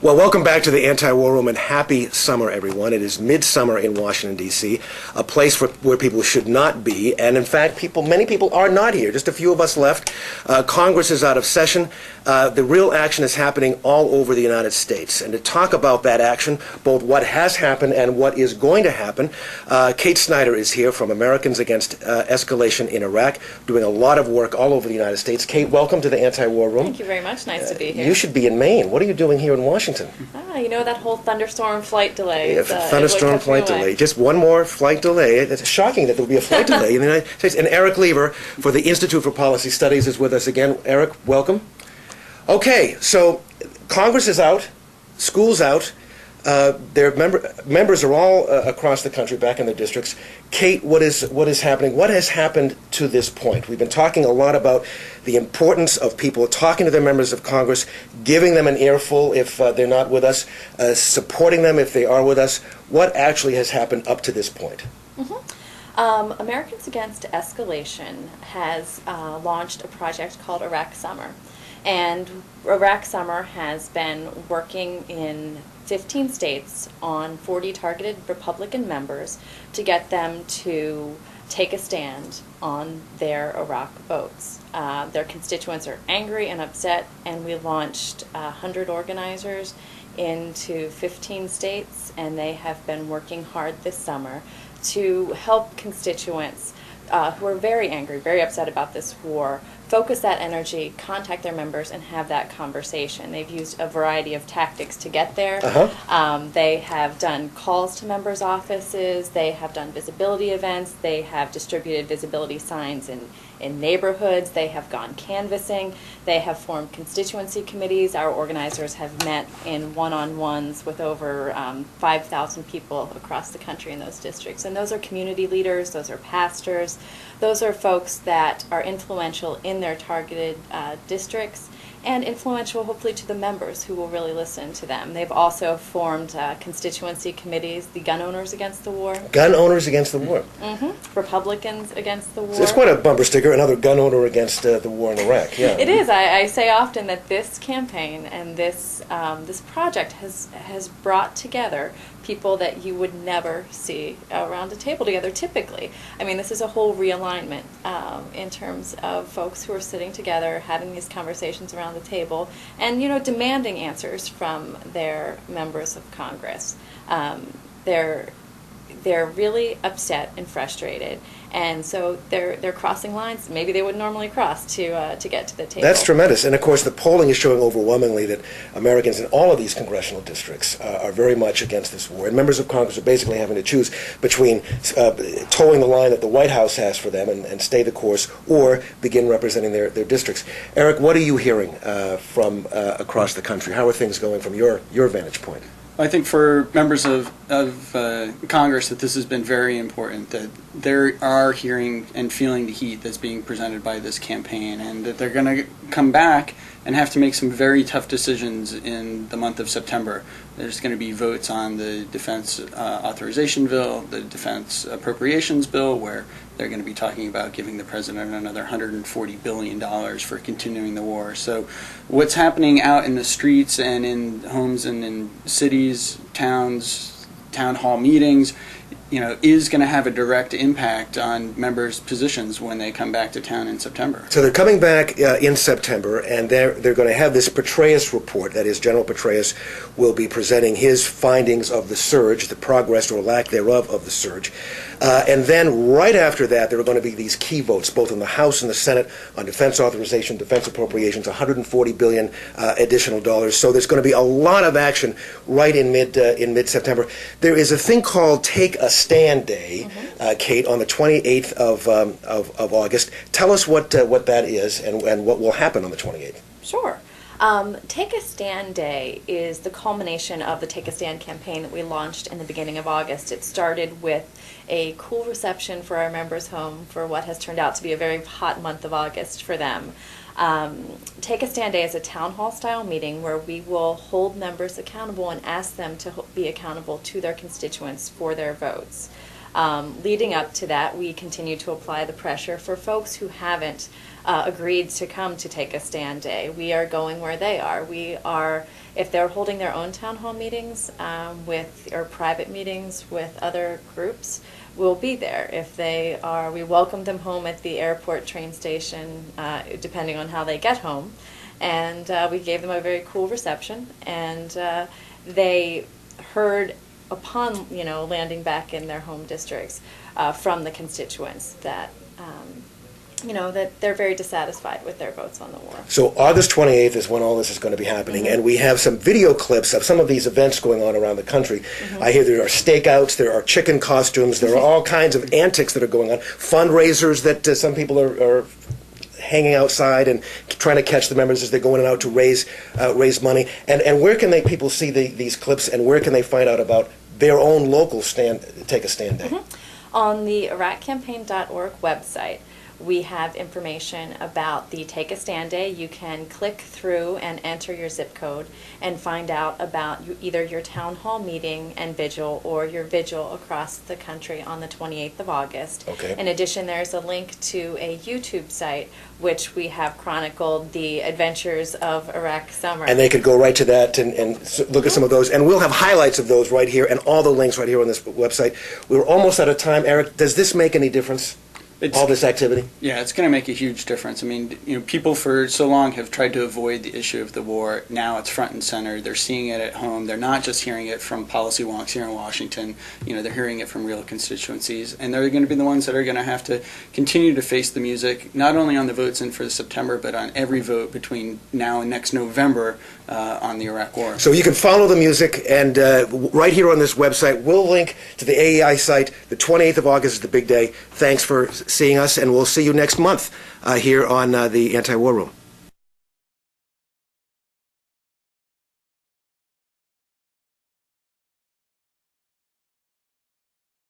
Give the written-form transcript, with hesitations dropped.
Well, welcome back to the Anti-War Room, and happy summer, everyone. It is midsummer in Washington, D.C., a place where people should not be, and in fact, many people are not here. Just a few of us left. Congress is out of session. The real action is happening all over the United States. And to talk about that action, both what has happened and what is going to happen, Kate Snyder is here from Americans Against Escalation in Iraq, doing a lot of work all over the United States. Kate, welcome to the Anti-War Room. Thank you very much. Nice to be here. You should be in Maine. What are you doing here in Washington? You know, that whole thunderstorm flight delay. Yeah, thunderstorm flight delay. Just one more flight delay. It's shocking that there will be a flight delay in the United States. And Erik Lever for the Institute for Policy Studies is with us again. Erik, welcome. Okay, so Congress is out, school's out. Their members are all across the country, back in their districts. Kate, what is happening? What has happened to this point? We've been talking a lot about the importance of people talking to their members of Congress, giving them an earful if they're not with us, supporting them if they are with us. What actually has happened up to this point? Americans Against Escalation has launched a project called Iraq Summer. And Iraq Summer has been working in 15 states on 40 targeted Republican members to get them to take a stand on their Iraq votes. Their constituents are angry and upset, and we launched 100 organizers into 15 states, and they have been working hard this summer to help constituents who are very angry, very upset about this war, focus that energy, contact their members, and have that conversation. They've used a variety of tactics to get there. They have done calls to members' offices. They have done visibility events. They have distributed visibility signs in neighborhoods. They have gone canvassing. They have formed constituency committees. Our organizers have met in one-on-ones with over 5,000 people across the country in those districts. And those are community leaders. Those are pastors. Those are folks that are influential in their targeted districts and influential, hopefully, to the members who will really listen to them. They've also formed constituency committees, the Gun Owners Against the War. Gun Owners Against the War. Republicans Against the War. So it's quite a bumper sticker, another gun owner against the war in Iraq. Yeah. It is. I say often that this campaign and this project has brought together people that you would never see around a table together typically. I mean, this is a whole realignment in terms of folks who are sitting together, having these conversations around the table, and demanding answers from their members of Congress. They're really upset and frustrated, and so they're crossing lines maybe they would normally cross to get to the table. That's tremendous. And of course, the polling is showing overwhelmingly that Americans in all of these congressional districts are very much against this war. And members of Congress are basically having to choose between towing the line that the White House has for them and stay the course, or begin representing their districts. Erik, what are you hearing from across the country? How are things going from your vantage point? I think for members of Congress that this has been very important, that they are hearing and feeling the heat that's being presented by this campaign, and that they're going to come back and have to make some very tough decisions in the month of September. There's going to be votes on the Defense Authorization Bill, the Defense Appropriations Bill, where they're going to be talking about giving the president another $140 billion for continuing the war. So what's happening out in the streets and in homes and in cities, towns, town hall meetings, is going to have a direct impact on members' positions when they come back to town in September. So they're coming back in September, and they're going to have this Petraeus report. That is, General Petraeus will be presenting his findings of the surge, the progress or lack thereof of the surge. And then right after that, there are going to be these key votes, both in the House and the Senate, on defense authorization, defense appropriations, $140 billion additional dollars. So there's going to be a lot of action right in mid-September. There is a thing called Take a Stand Day, Kate, on the 28th of August. Tell us what that is and what will happen on the 28th. Sure. Take a Stand Day is the culmination of the Take a Stand campaign that we launched in the beginning of August. It started with a cool reception for our members' home for what has turned out to be a very hot month of August for them. Take a Stand Day is a town hall style meeting where we will hold members accountable and ask them to be accountable to their constituents for their votes. Leading up to that, we continue to apply the pressure for folks who haven't agreed to come to Take a Stand Day. We are going where they are. We are If they're holding their own town hall meetings or private meetings with other groups, we'll be there. If they are, we welcome them home at the airport train station, depending on how they get home. And we gave them a very cool reception, and they heard upon landing back in their home districts from the constituents that that they're very dissatisfied with their votes on the war. So August 28th is when all this is going to be happening, and we have some video clips of some of these events going on around the country. I hear there are stakeouts, there are chicken costumes, there are all kinds of antics that are going on, fundraisers that some people are hanging outside and trying to catch the members as they're going out to raise money. And where can people see these clips, and where can they find out about their own local Take a Stand Day? On the IraqCampaign.org website, we have information about the Take a Stand Day. You can click through and enter your zip code and find out about either your town hall meeting and vigil or your vigil across the country on the 28th of August. Okay. In addition, there's a link to a YouTube site which we have chronicled the adventures of Iraq Summer. And they could go right to that and look at some of those. And we'll have highlights of those right here and all the links right here on this website. We're almost out of time. Erik, does this make any difference? All this activity? Yeah, it's going to make a huge difference. I mean, people for so long have tried to avoid the issue of the war. Now it's front and center. They're seeing it at home. They're not just hearing it from policy wonks here in Washington. They're hearing it from real constituencies. And they're going to be the ones that are going to have to continue to face the music, not only on the votes in for September, but on every vote between now and next November on the Iraq War. So you can follow the music, and right here on this website, we'll link to the AEI site. The 28th of August is the big day. Thanks for seeing us, and we'll see you next month here on the Anti-War Room.